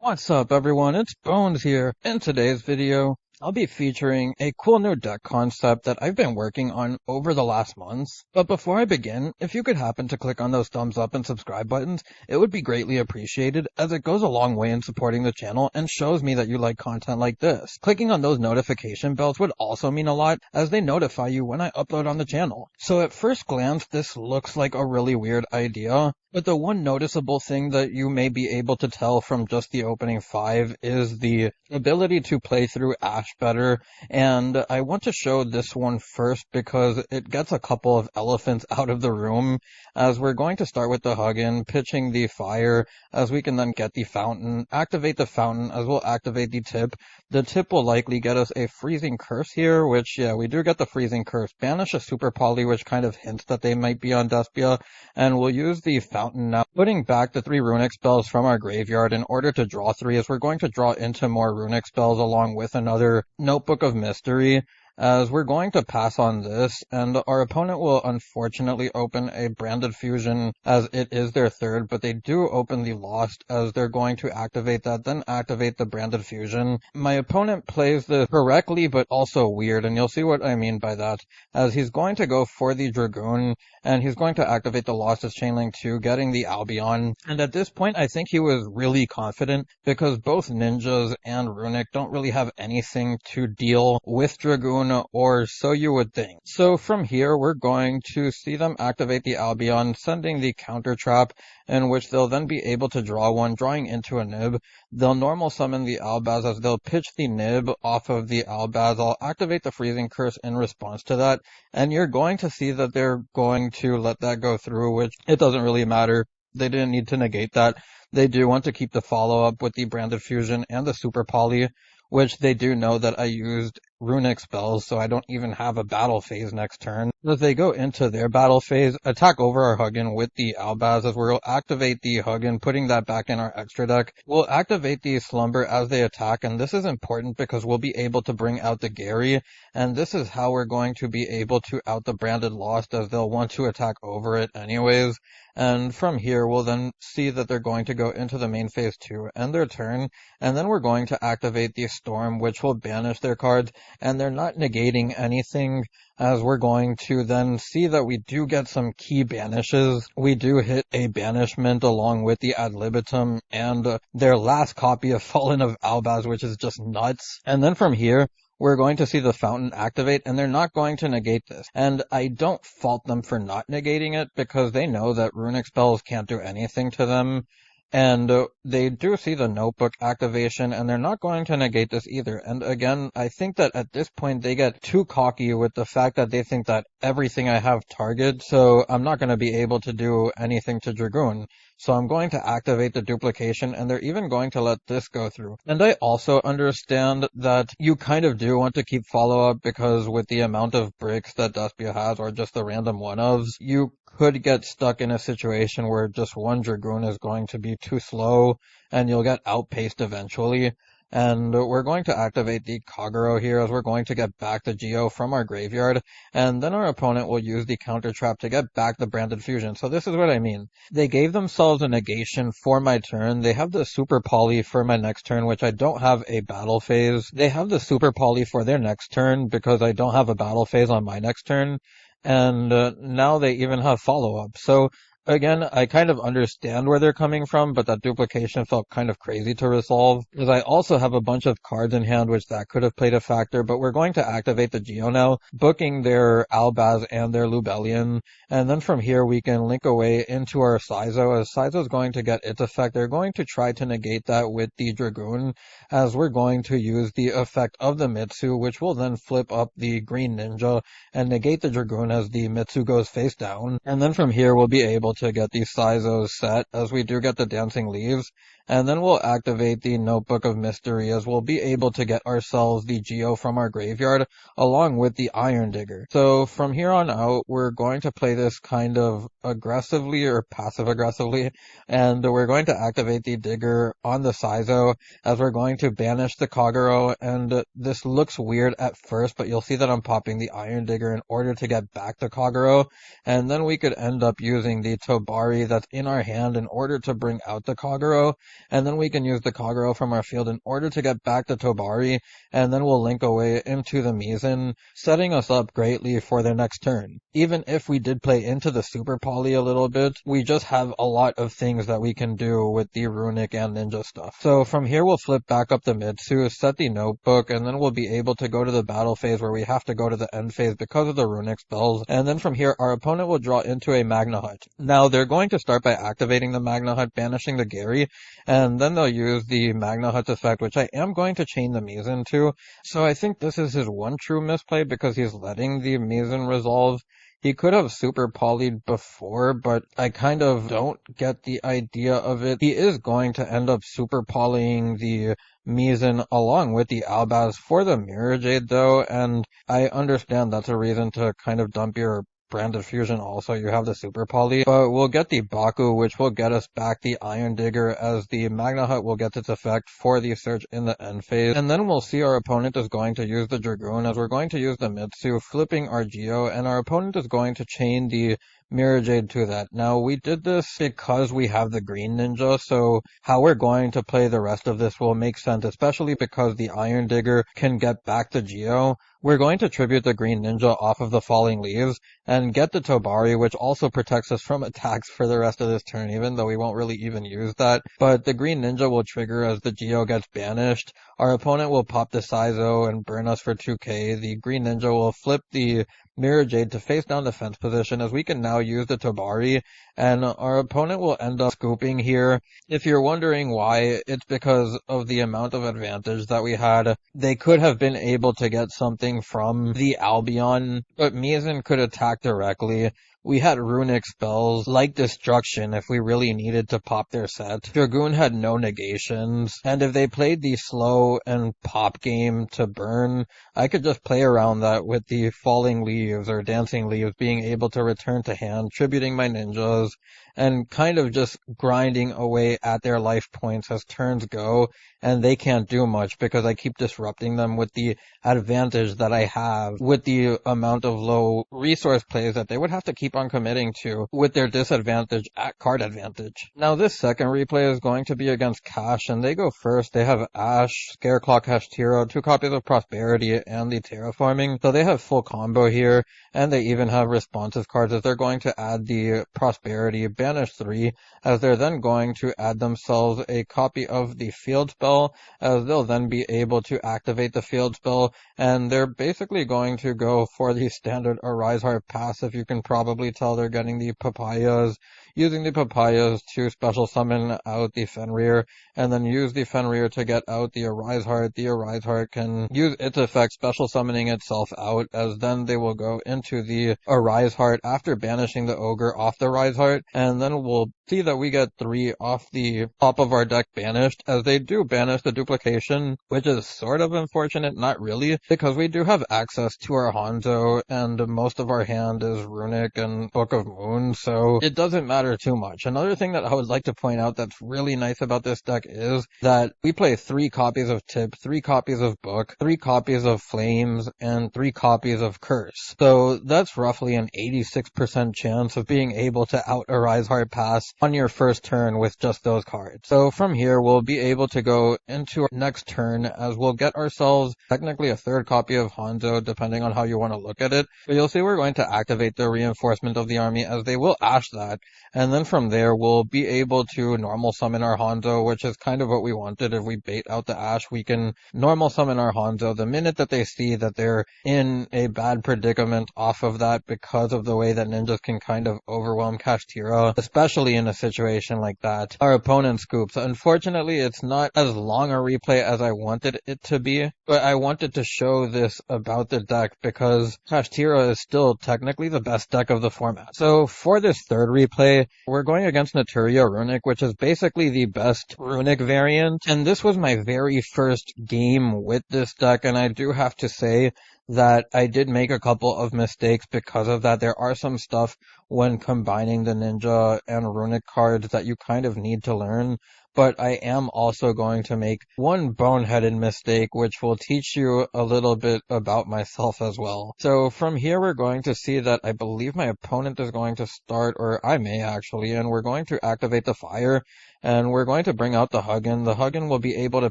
What's up everyone, it's Bones here. In today's video, I'll be featuring a cool new deck concept that I've been working on over the last months. But before I begin, if you could happen to click on those thumbs up and subscribe buttons, it would be greatly appreciated as it goes a long way in supporting the channel and shows me that you like content like this. Clicking on those notification bells would also mean a lot as they notify you when I upload on the channel. So at first glance, this looks like a really weird idea. But the one noticeable thing that you may be able to tell from just the opening 5 is the ability to play through Ash better, and I want to show this one first because it gets a couple of elephants out of the room, as we're going to start with the Huggin, pitching the fire, as we can then get the fountain, activate the fountain, as we'll activate the tip. The tip will likely get us a freezing curse here, which, yeah, we do get the freezing curse. Banish a super poly, which kind of hints that they might be on Despia, and we'll use the fountain now, putting back the 3 Runick spells from our graveyard in order to draw 3, as we're going to draw into more Runick spells along with another Notebook of Mystery, as we're going to pass on this, and our opponent will unfortunately open a Branded Fusion as it is their third, but they do open the Lost as they're going to activate that, then activate the Branded Fusion. My opponent plays this correctly, but also weird, and you'll see what I mean by that, as he's going to go for the Dragoon, and he's going to activate the Lost as Chainlink 2, getting the Albion, and at this point I think he was really confident, because both Ninjas and Runick don't really have anything to deal with Dragoon, or so you would think. So from here, we're going to see them activate the Albion, sending the counter trap, in which they'll then be able to draw one, drawing into a Nib. They'll normal summon the Albaz as they'll pitch the Nib off of the Albaz. I'll activate the Freezing Curse in response to that, and you're going to see that they're going to let that go through, which it doesn't really matter. They didn't need to negate that. They do want to keep the follow-up with the Branded Fusion and the Super Poly, which they do know that I used Runick spells, so I don't even have a battle phase next turn. As they go into their battle phase, attack over our Huggin with the Albaz, as we'll activate the Huggin, putting that back in our extra deck. We'll activate the Slumber as they attack, and this is important because we'll be able to bring out the Gary, and this is how we're going to be able to out the Branded Lost, as they'll want to attack over it anyways. And from here, we'll then see that they're going to go into the main phase 2, end their turn, and then we're going to activate the Storm, which will banish their cards, and they're not negating anything, as we're going to then see that we do get some key banishes. We do hit a banishment along with the Ad Libitum and their last copy of Fallen of Albaz, which is just nuts. And then from here, we're going to see the fountain activate, and they're not going to negate this. And I don't fault them for not negating it, because they know that Runick spells can't do anything to them. And they do see the Notebook activation, and they're not going to negate this either. And again, I think that at this point they get too cocky with the fact that they think that everything I have target, so I'm not going to be able to do anything to Dragoon. So I'm going to activate the duplication, and they're even going to let this go through. And I also understand that you kind of do want to keep follow-up, because with the amount of bricks that Despia has, or just the random one-ofs, you could get stuck in a situation where just one Dragoon is going to be too slow, and you'll get outpaced eventually. And we're going to activate the Kagero here, as we're going to get back the Geo from our graveyard, and then our opponent will use the counter trap to get back the Branded Fusion. So this is what I mean. They gave themselves a negation for my turn. They have the Super Poly for my next turn, which I don't have a battle phase. They have the Super Poly for their next turn because I don't have a battle phase on my next turn. And now they even have follow-up. So again, I kind of understand where they're coming from, but that duplication felt kind of crazy to resolve, because I also have a bunch of cards in hand which that could have played a factor, but we're going to activate the Geo now, booking their Albaz and their Lubellion, and then from here we can link away into our Saizo, as Saizo's going to get its effect. They're going to try to negate that with the Dragoon, as we're going to use the effect of the Mitsu, which will then flip up the Green Ninja and negate the Dragoon as the Mitsu goes face down, and then from here we'll be able to get these Saizos set, as we do get the Dancing Leaves, and then we'll activate the Notebook of Mystery, as we'll be able to get ourselves the Geo from our graveyard along with the Iron Digger. So from here on out, we're going to play this kind of aggressively or passive aggressively, and we're going to activate the Digger on the Saizo, as we're going to banish the Kagero, and this looks weird at first, but you'll see that I'm popping the Iron Digger in order to get back the Kagero, and then we could end up using the Tobari that's in our hand in order to bring out the Kagero, and then we can use the Kagero from our field in order to get back the Tobari, and then we'll link away into the Mizan, setting us up greatly for their next turn. Even if we did play into the Super Poly a little bit, we just have a lot of things that we can do with the Runick and Ninja stuff. So from here we'll flip back up the Mitsu, set the Notebook, and then we'll be able to go to the battle phase where we have to go to the end phase because of the Runick spells, and then from here our opponent will draw into a Magna Hut. Now they're going to start by activating the Magna Hut, banishing the Gary, and then they'll use the Magna Hut effect, which I am going to chain the Mizan to. So I think this is his one true misplay because he's letting the Mizan resolve. He could have super polyed before, but I kind of don't get the idea of it. He is going to end up super polying the Mizan along with the Albaz for the Mirror Jade though, and I understand that's a reason to kind of dump your Branded Fusion also. You have the Super Poly, but we'll get the Baku, which will get us back the Iron Digger, as the Magna Hut will get its effect for the search in the end phase. And then we'll see our opponent is going to use the Dragoon, as we're going to use the Mitsu, flipping our Geo, and our opponent is going to chain the Mirror Jade to that. Now, we did this because we have the Green Ninja, so how we're going to play the rest of this will make sense, especially because the Iron Digger can get back the Geo. We're going to tribute the Green Ninja off of the Falling Leaves and get the Tobari, which also protects us from attacks for the rest of this turn, even though we won't really even use that. But the Green Ninja will trigger as the Geo gets banished. Our opponent will pop the Saizo and burn us for 2k. The Green Ninja will flip the Mirror Jade to face down defense position, as we can now use the Tobari, and our opponent will end up scooping here. If you're wondering why, it's because of the amount of advantage that we had. They could have been able to get something from the Albion, but Mizan could attack directly. We had runic spells like Destruction if we really needed to pop their set. Dragoon had no negations, and if they played the slow and pop game to burn, I could just play around that with the Falling Leaves or Dancing Leaves being able to return to hand, tributing my ninjas, and kind of just grinding away at their life points as turns go, and they can't do much because I keep disrupting them with the advantage that I have with the amount of low resource plays that they would have to keep on committing to with their disadvantage at card advantage. Now this second replay is going to be against Cash, and they go first. They have Ash, Scareclaw, Kashtira, 2 copies of Prosperity, and the Terraforming, so they have full combo here, and they even have responsive cards as they're going to add the Prosperity, banish 3, as they're then going to add themselves a copy of the field spell, as they'll then be able to activate the field spell, and they're basically going to go for the standard Arise Heart passive. You can probably tell they're getting the Papayas, using the Papayas to special summon out the Fenrir, and then use the Fenrir to get out the Arise Heart. The Arise Heart can use its effect, special summoning itself out, as then they will go into the Arise Heart after banishing the Ogre off the Arise Heart, and then we'll see that we get 3 off the top of our deck banished, as they do banish the duplication, which is sort of unfortunate, not really, because we do have access to our Hanzo, and most of our hand is Runick and Book of Moon, so it doesn't matter too much. Another thing that I would like to point out that's really nice about this deck is that we play 3 copies of Tip, 3 copies of Book, 3 copies of Flames, and 3 copies of Curse. So that's roughly an 86% chance of being able to out Arise Heart pass on your first turn with just those cards. So from here we'll be able to go into our next turn, as we'll get ourselves technically a 3rd copy of Hanzo depending on how you want to look at it. But you'll see we're going to activate the reinforcement of the army, as they will Ash that, and then from there we'll be able to normal summon our Hanzo, which is kind of what we wanted. If we bait out the Ash, we can normal summon our Hanzo the minute that they see that they're in a bad predicament off of that, because of the way that ninjas can kind of overwhelm Kashtira, especially in a situation like that. Our opponent scoops. Unfortunately, it's not as long a replay as I wanted it to be, but I wanted to show this about the deck because Kashtira is still technically the best deck of the format. So for this 3rd replay, we're going against Naturia Runick, which is basically the best Runick variant, and this was my very first game with this deck, and I do have to say that I did make a couple of mistakes because of that. There are some stuff when combining the Ninja and Runick cards that you kind of need to learn, but I am also going to make one boneheaded mistake, which will teach you a little bit about myself as well. So from here we're going to see that I believe my opponent is going to start, or I may actually, and we're going to activate the fire, and we're going to bring out the Huggin. The Huggin will be able to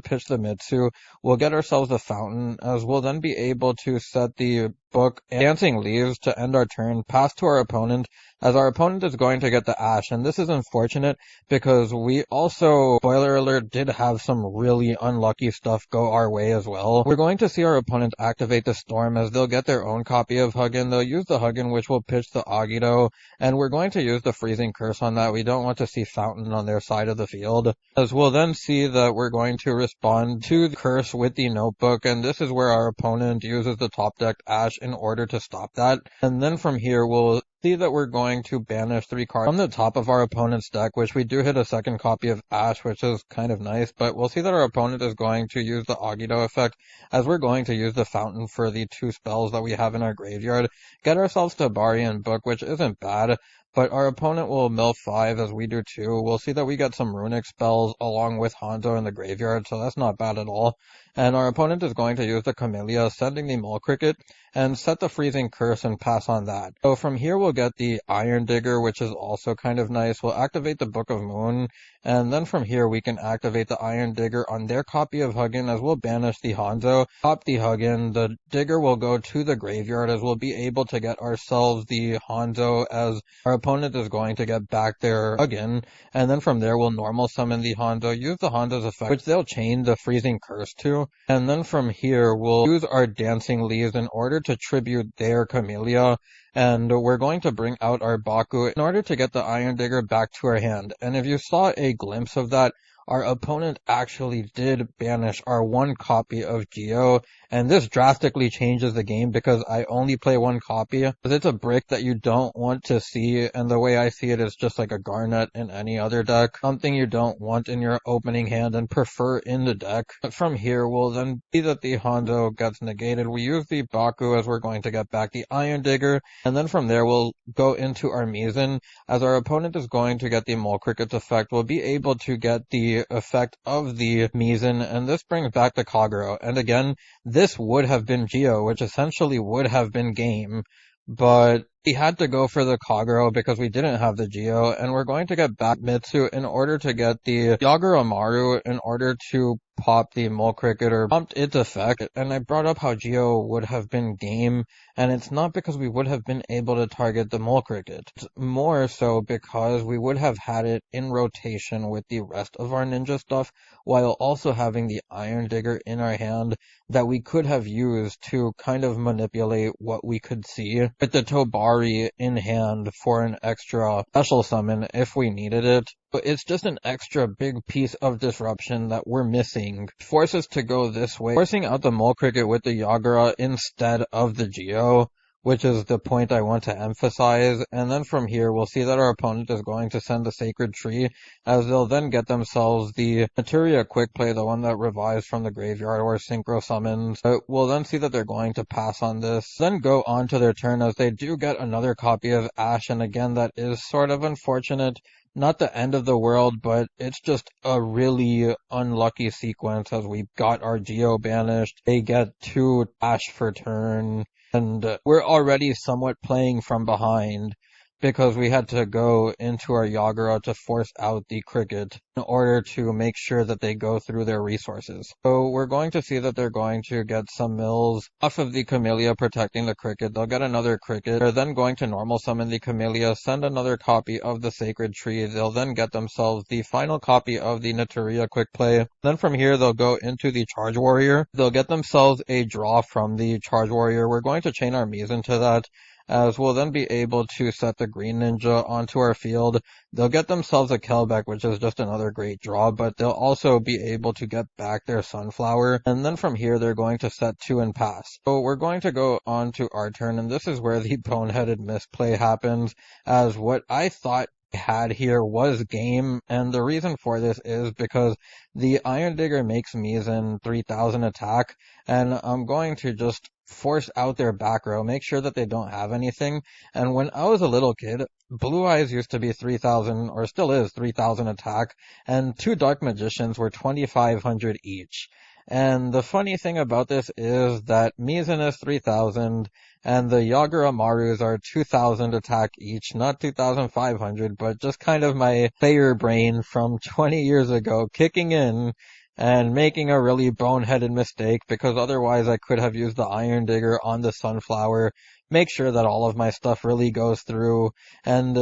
pitch the Mitsu. We'll get ourselves the Fountain, as we'll then be able to set the book and Dancing Leaves to end our turn, pass to our opponent, as our opponent is going to get the Ash. And this is unfortunate because we also, spoiler alert, did have some really unlucky stuff go our way as well. We're going to see our opponent activate the Storm, as they'll get their own copy of Huggin. They'll use the Huggin, which will pitch the Agito, and we're going to use the Freezing Curse on that. We don't want to see Fountain on their side of the field, as we'll then see that we're going to respond to the Curse with the Notebook, and this is where our opponent uses the top decked Ash in order to stop that. And then from here, we'll see that we're going to banish 3 cards from the top of our opponent's deck, which we do hit a second copy of Ash, which is kind of nice, but we'll see that our opponent is going to use the Agito effect, as we're going to use the Fountain for the 2 spells that we have in our graveyard, get ourselves to Bari and Book, which isn't bad, but our opponent will mill 5 as we do too. We'll see that we get some Runick spells along with Hanzo in the graveyard, so that's not bad at all. And our opponent is going to use the Camellia, sending the Mole Cricket, and set the Freezing Curse and pass on that. So from here we'll get the Iron Digger, which is also kind of nice. We'll activate the Book of Moon, and then from here we can activate the Iron Digger on their copy of Huggin, as we'll banish the Hanzo, pop the Huggin. The Digger will go to the graveyard, as we'll be able to get ourselves the Hanzo, as our opponent is going to get back their Huggin, and then from there we'll normal summon the Hanzo, use the Hanzo's effect, which they'll chain the Freezing Curse to, and then from here we'll use our Dancing Leaves in order to tribute their Camellia, and we're going to bring out our Baku in order to get the Iron Digger back to our hand. And if you saw a glimpse of that, our opponent actually did banish our 1 copy of Geo, and this drastically changes the game because I only play 1 copy, because it's a brick that you don't want to see, and the way I see it is just like a Garnet in any other deck, something you don't want in your opening hand and prefer in the deck. But from here, we'll then see that the Hanzo gets negated. We use the Baku, as we're going to get back the Iron Digger, and then from there we'll go into our Mizan, as our opponent is going to get the Mole Cricket's effect. We'll be able to get the effect of the Mizan, and this brings back the Kagero. And again, this would have been Geo, which essentially would have been game, but we had to go for the Kagero because we didn't have the Geo, and we're going to get back Mitsu in order to get the Yagura Maru in order to pop the Mole Cricket or pumped its effect. And I brought up how Geo would have been game, and it's not because we would have been able to target the Mole Cricket. It's more so because we would have had it in rotation with the rest of our ninja stuff, while also having the Iron Digger in our hand that we could have used to kind of manipulate what we could see with the Tobari in hand for an extra special summon if we needed it. But it's just an extra big piece of disruption that we're missing. Force us to go this way, forcing out the Mole Cricket with the Yagura instead of the Geo, which is the point I want to emphasize. And then from here, we'll see that our opponent is going to send the Sacred Tree, as they'll then get themselves the Naturia Quick Play, the one that revives from the graveyard or synchro summons. But we'll then see that they're going to pass on this, then go on to their turn, as they do get another copy of Ash. And again, that is sort of unfortunate. Not the end of the world, but it's just a really unlucky sequence, as we got our Geo banished. They get 2 Ash for turn, and we're already somewhat playing from behind because we had to go into our Yagura to force out the Cricket in order to make sure that they go through their resources. So we're going to see that they're going to get some mills off of the Camellia protecting the Cricket. They'll get another Cricket. They're then going to normal summon the Camellia, send another copy of the Sacred Tree. They'll then get themselves the final copy of the Naturia Quick Play. Then from here, they'll go into the Charge Warrior. They'll get themselves a draw from the Charge Warrior. We're going to chain our Mizan to that, as we'll then be able to set the Green Ninja onto our field. They'll get themselves a Kelbeck, which is just another great draw, but they'll also be able to get back their Sunflower, and then from here they're going to set 2 and pass. So we're going to go on to our turn, and this is where the boneheaded misplay happens, as what I thought had here was game, and the reason for this is because the Iron Digger makes Mizan 3000 attack, and I'm going to just force out their back row, make sure that they don't have anything. And when I was a little kid, Blue Eyes used to be 3000, or still is 3000 attack, and 2 Dark Magicians were 2500 each. And the funny thing about this is that Mizan is 3000, and the Yaguramarus are 2,000 attack each, not 2,500, but just kind of my player brain from 20 years ago kicking in and making a really boneheaded mistake, because otherwise I could have used the Iron Digger on the Sunflower, make sure that all of my stuff really goes through, and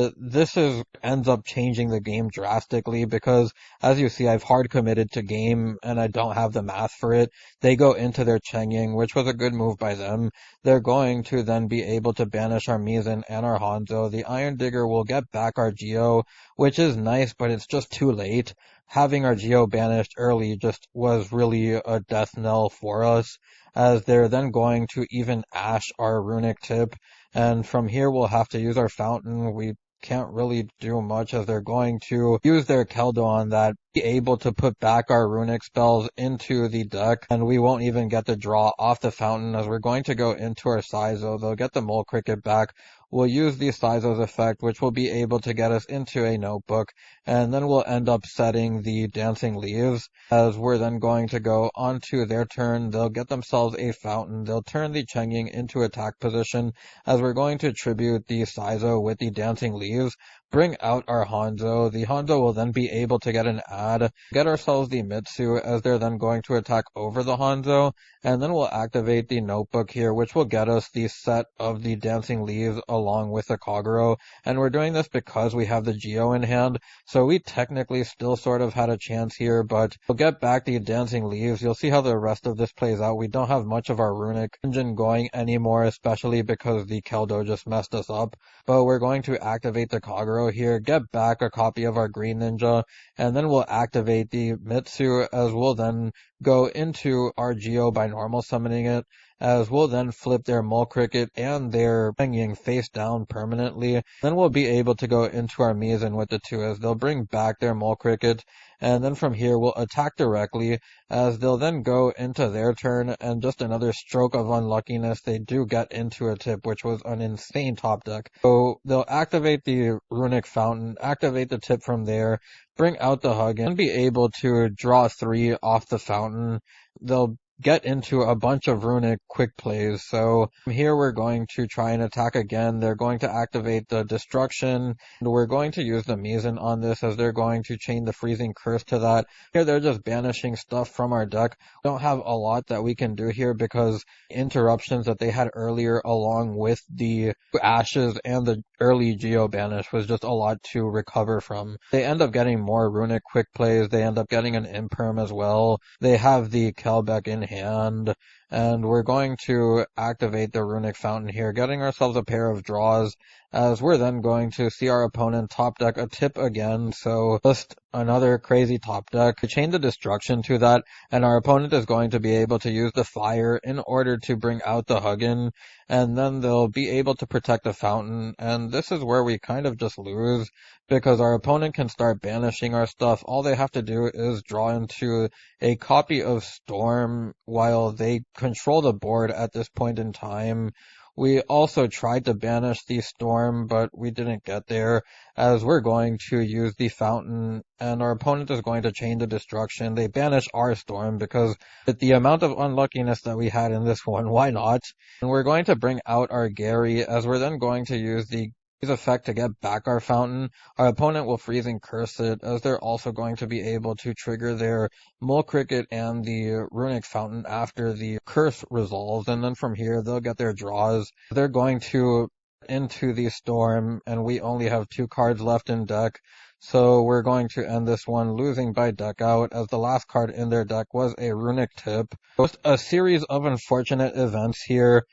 ends up changing the game drastically, because as you see, I've hard committed to game and I don't have the math for it. They go into their Chengying, which was a good move by them. They're going to then be able to banish our Mizan and our Hanzo. The Iron Digger will get back our Geo, which is nice, but it's just too late. Having our Geo banished early just was really a death knell for us, as they're then going to even Ash our Runick tip, and from here we'll have to use our Fountain. We can't really do much, as they're going to use their Keldo on that, be able to put back our Runick spells into the deck, and we won't even get the draw off the Fountain, as we're going to go into our Saizo. They'll get the Mole Cricket back. We'll use the Saizo's effect, which will be able to get us into a notebook, and then we'll end up setting the Dancing Leaves, as we're then going to go onto their turn. They'll get themselves a Fountain. They'll turn the Chengying into attack position, as we're going to tribute the Saizo with the Dancing Leaves, bring out our Hanzo. The Hanzo will then be able to get an add, get ourselves the Mitsu, as they're then going to attack over the Hanzo, and then we'll activate the Notebook here, which will get us the set of the Dancing Leaves along with the Kagero, and we're doing this because we have the Geo in hand, so we technically still sort of had a chance here, but we'll get back the Dancing Leaves. You'll see how the rest of this plays out. We don't have much of our Runick engine going anymore, especially because the Keldo just messed us up, but we're going to activate the Kagero here, get back a copy of our Green Ninja, and then we'll activate the Mitsu, as we'll then go into our Geo by normal summoning it, as we'll then flip their Mole Cricket and their Chengying face down permanently. Then we'll be able to go into our Mizan with the two, as they'll bring back their Mole Cricket, and then from here we'll attack directly, as they'll then go into their turn, and just another stroke of unluckiness, they do get into a tip, which was an insane top deck. So they'll activate the Runick Fountain, activate the tip from there, bring out the Hug, and be able to draw 3 off the Fountain. They'll get into a bunch of Runick quick plays. So here we're going to try and attack again. They're going to activate the Destruction, and we're going to use the Mizan on this, as they're going to chain the Freezing Curse to that. Here they're just banishing stuff from our deck. We don't have a lot that we can do here, because interruptions that they had earlier along with the Ashes and the early Geo banish was just a lot to recover from. They end up getting more Runick quick plays. They end up getting an Imperm as well. They have the Kelbeck in hand, and we're going to activate the Runick Fountain here, getting ourselves a pair of draws, as we're then going to see our opponent top deck a tip again. So just another crazy top deck. We chain the Destruction to that, and our opponent is going to be able to use the Fire in order to bring out the Huggin, and then they'll be able to protect the Fountain, and this is where we kind of just lose, because our opponent can start banishing our stuff. All they have to do is draw into a copy of Storm while they control the board at this point in time. We also tried to banish the Storm, but we didn't get there, as we're going to use the Fountain, and our opponent is going to chain the Destruction. They banish our Storm, because with the amount of unluckiness that we had in this one, why not? And we're going to bring out our Gary, as we're then going to use the effect to get back our Fountain. Our opponent will Freezing Curse it, as they're also going to be able to trigger their Mole Cricket and the Runick Fountain after the curse resolves, and then from here they'll get their draws. They're going to into the Storm, and we only have 2 cards left in deck, so we're going to end this one losing by deck out, as the last card in their deck was a Runick tip. Just a series of unfortunate events here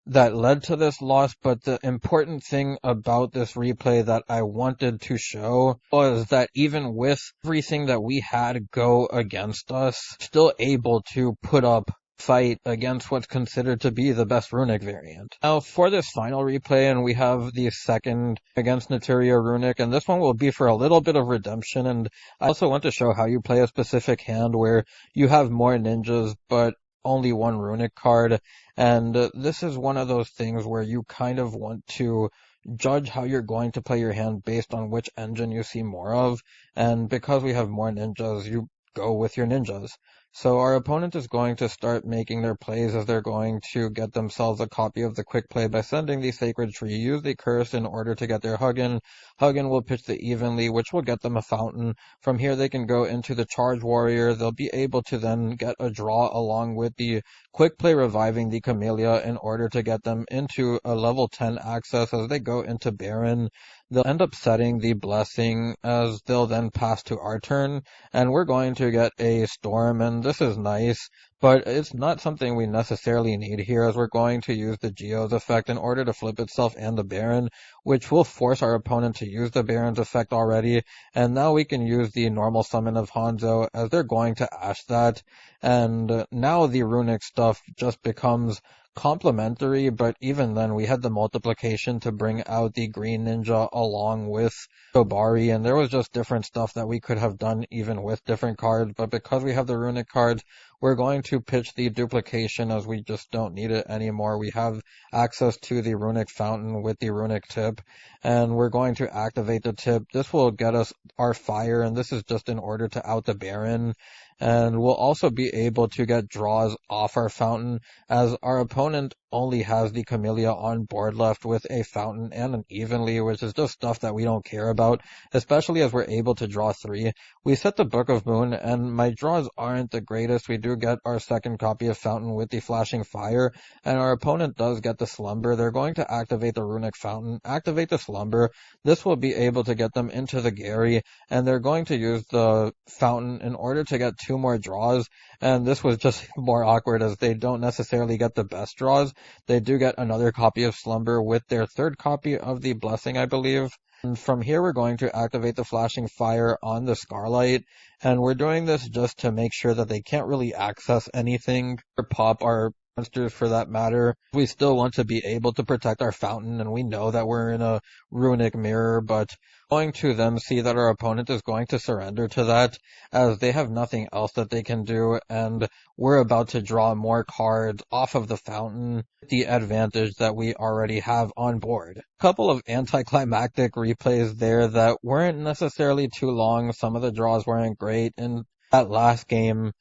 that led to this loss, but the important thing about this replay that I wanted to show was that even with everything that we had go against us, still able to put up fight against what's considered to be the best Runick variant. Now for this final replay, and we have the second against Naturia Runick, and this one will be for a little bit of redemption, and I also want to show how you play a specific hand where you have more ninjas but only 1 Runick card, and this is one of those things where you kind of want to judge how you're going to play your hand based on which engine you see more of, and because we have more ninjas, you go with your ninjas. So our opponent is going to start making their plays as they're going to get themselves a copy of the quick play by sending the Sacred Tree. Use the curse in order to get their Huggin. Huggin will pitch the Evenly, which will get them a Fountain. From here they can go into the Charge Warrior. They'll be able to then get a draw along with the quick play reviving the Camellia in order to get them into a level 10 access as they go into Baron. They'll end up setting the Blessing as they'll then pass to our turn, and we're going to get a Storm, and this is nice, but it's not something we necessarily need here as we're going to use the Geo's effect in order to flip itself and the Baron, which will force our opponent to use the Baron's effect already, and now we can use the normal summon of Hanzo as they're going to Ash that, and now the Runick stuff just becomes complementary, but even then we had the multiplication to bring out the Green Ninja along with Dobari, and there was just different stuff that we could have done even with different cards, but because we have the Runick cards, we're going to pitch the duplication as we just don't need it anymore. We have access to the Runick Fountain with the Runick Tip, and we're going to activate the Tip. This will get us our Fire, and this is just in order to out the Baron. And we'll also be able to get draws off our Fountain as our opponent only has the Camellia on board left with a Fountain and an Evenly, which is just stuff that we don't care about, especially as we're able to draw 3. We set the Book of Moon, and my draws aren't the greatest. We do get our second copy of Fountain with the Flashing Fire, and our opponent does get the Slumber. They're going to activate the Runick Fountain, activate the Slumber. This will be able to get them into the Gary, and they're going to use the Fountain in order to get 2 more draws, and this was just more awkward as they don't necessarily get the best draws. They do get another copy of Slumber with their third copy of the Blessing, I believe. And from here we're going to activate the Flashing Fire on the Scarlight, and we're doing this just to make sure that they can't really access anything or pop our monsters for that matter. We still want to be able to protect our Fountain, and we know that we're in a Runick mirror, but going to then see that our opponent is going to surrender to that as they have nothing else that they can do, and we're about to draw more cards off of the Fountain, the advantage that we already have on board. A couple of anticlimactic replays there that weren't necessarily too long. Some of the draws weren't great in that last game.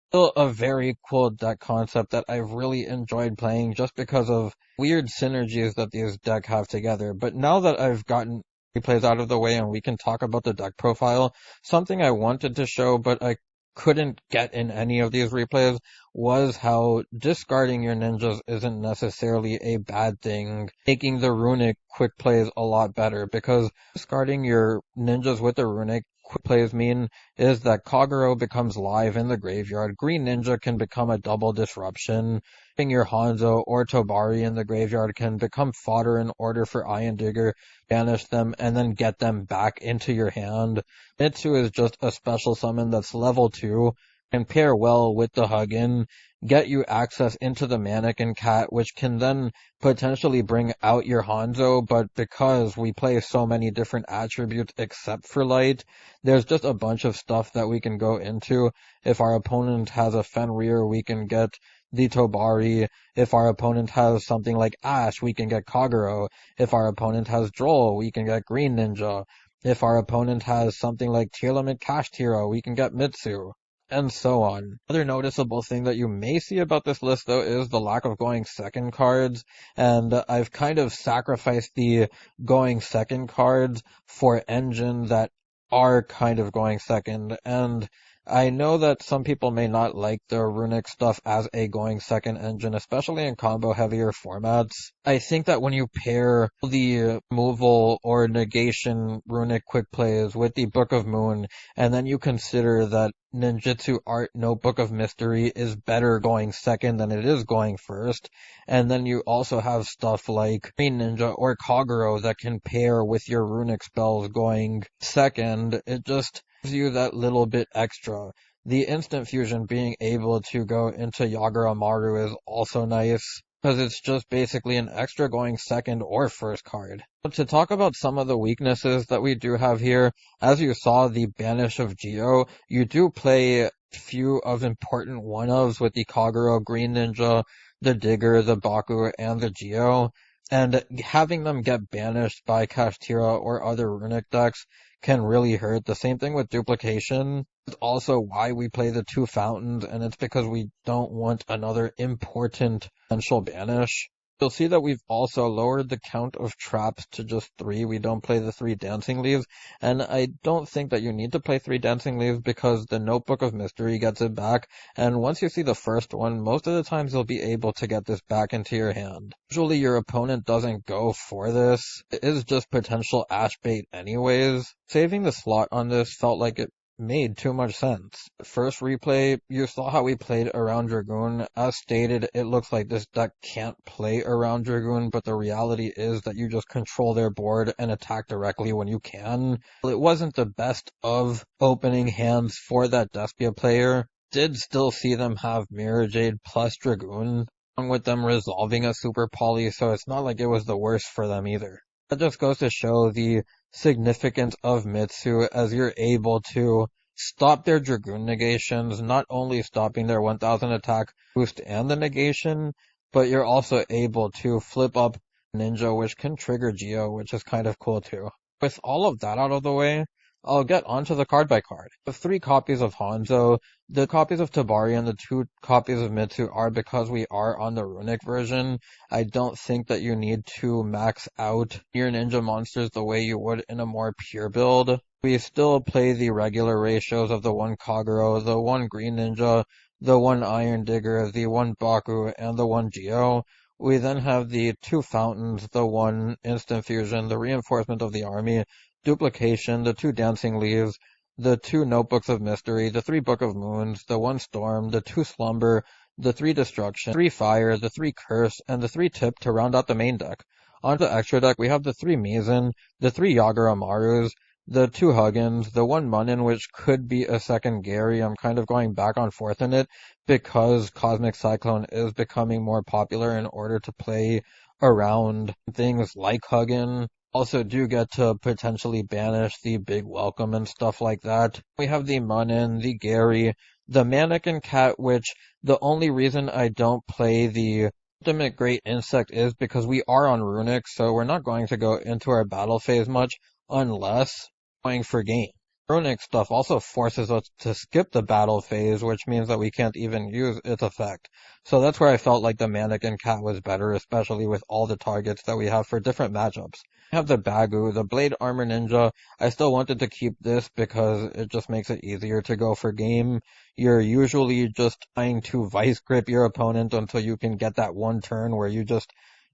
Still a very cool deck concept that I've really enjoyed playing just because of weird synergies that these decks have together. But now that I've gotten replays out of the way and we can talk about the deck profile, something I wanted to show but I couldn't get in any of these replays was how discarding your ninjas isn't necessarily a bad thing, making the Runick quick plays a lot better, because discarding your ninjas with the Runick quick plays mean is that Kagero becomes live in the graveyard, Green Ninja can become a double disruption, your Hanzo or Tobari in the graveyard can become fodder in order for Iron Digger, banish them, and then get them back into your hand. Mitsu is just a special summon that's level 2, and pair well with the Huggin, get you access into the Mannequin Cat, which can then potentially bring out your Hanzo, but because we play so many different attributes except for light, there's just a bunch of stuff that we can go into. If our opponent has a Fenrir, we can get the Tobari. If our opponent has something like Ash, we can get Kagero. If our opponent has Droll, we can get Green Ninja. If our opponent has something like Tier Limit Kashtira, we can get Mitsu, and so on. Another noticeable thing that you may see about this list, though, is the lack of going second cards, and I've kind of sacrificed the going second cards for engine that are kind of going second, and I know that some people may not like the Runick stuff as a going second engine, especially in combo heavier formats. I think that when you pair the removal or negation Runick quick plays with the Book of Moon, and then you consider that Ninjutsu Art Notebook of Mystery is better going second than it is going first, and then you also have stuff like Green Ninja or Kagero that can pair with your Runick spells going second, it just gives you that little bit extra. The instant fusion being able to go into Yagura Maru is also nice, because it's just basically an extra going second or first card. But to talk about some of the weaknesses that we do have here, as you saw the Banish of Geo, you do play few of important one-ofs with the Kagero, Green Ninja, the Digger, the Baku, and the Geo. and having them get banished by Kashtira or other Runick decks can really hurt. The same thing with duplication. It's also why we play the 2 fountains, and it's because we don't want another important potential banish. You'll see that we've also lowered the count of traps to just 3. We don't play the 3 dancing leaves, and I don't think that you need to play 3 dancing leaves because the Notebook of Mystery gets it back, and once you see the first one, most of the times you'll be able to get this back into your hand. Usually your opponent doesn't go for this. It is just potential ash bait anyways. Saving the slot on this felt like it made too much sense. First replay, you saw how we played around Dragoon. As stated, it looks like this deck can't play around Dragoon, but the reality is that you just control their board and attack directly when you can. It wasn't the best of opening hands for that Despia player. Did still see them have Mirror Jade plus Dragoon, along with them resolving a Super Poly, so it's not like it was the worst for them either. That just goes to show the significance of Mitsu, as you're able to stop their Dragoon negations, not only stopping their 1000 attack boost and the negation, but you're also able to flip up Ninja, which can trigger Geo, which is kind of cool too. With all of that out of the way, I'll get onto the card by card. The 3 copies of Hanzo, the copies of Tabari, and the 2 copies of Mitsu are because we are on the Runick version. I don't think that you need to max out your ninja monsters the way you would in a more pure build. We still play the regular ratios of the 1 Kagero, the 1 Green Ninja, the 1 Iron Digger, the 1 Baku, and the 1 Geo. We then have the 2 Fountains, the 1 Instant Fusion, the Reinforcement of the Army, Duplication, the 2 Dancing Leaves, the 2 Notebooks of Mystery, the 3 Book of Moons, the 1 Storm, the 2 Slumber, the 3 Destruction, 3 Fire, the 3 Curse, and the 3 Tip to round out the main deck. On the extra deck, we have the 3 Mizan, the 3 Yagura Marus, the 2 Huggins, the 1 Munin, which could be a second Gary. I'm kind of going back and forth in it because Cosmic Cyclone is becoming more popular in order to play around things like Huggin. Also do get to potentially banish the Big Welcome and stuff like that. We have the Munin, the Gary, the Mannequin Cat, which the only reason I don't play the Ultimate Great Insect is because we are on Runick, so we're not going to go into our battle phase much unless going for game. Runick stuff also forces us to skip the battle phase, which means that we can't even use its effect. So that's where I felt like the Mannequin Cat was better, especially with all the targets that we have for different matchups. We have the Bagu, the Blade Armor Ninja. I still wanted to keep this because it just makes it easier to go for game. You're usually just trying to vice grip your opponent until you can get that one turn where you just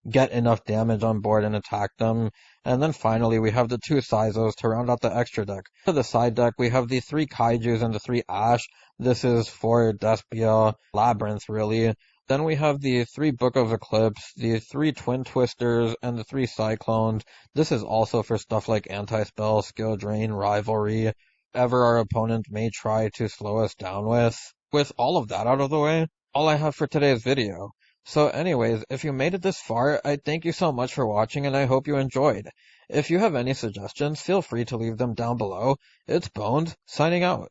get enough damage on board and attack them. And then finally we have the 2 Sizos to round out the extra deck. For the side deck, we have the 3 Kaijus and the 3 Ash. This is for Despia, Labyrinth really. Then we have the 3 Book of Eclipse, the 3 Twin Twisters, and the 3 Cyclones. This is also for stuff like Anti-Spell, Skill Drain, Rivalry, whatever our opponent may try to slow us down with. With all of that out of the way, all I have for today's video. So anyways, if you made it this far, I thank you so much for watching and I hope you enjoyed. If you have any suggestions, feel free to leave them down below. It's Bones, signing out.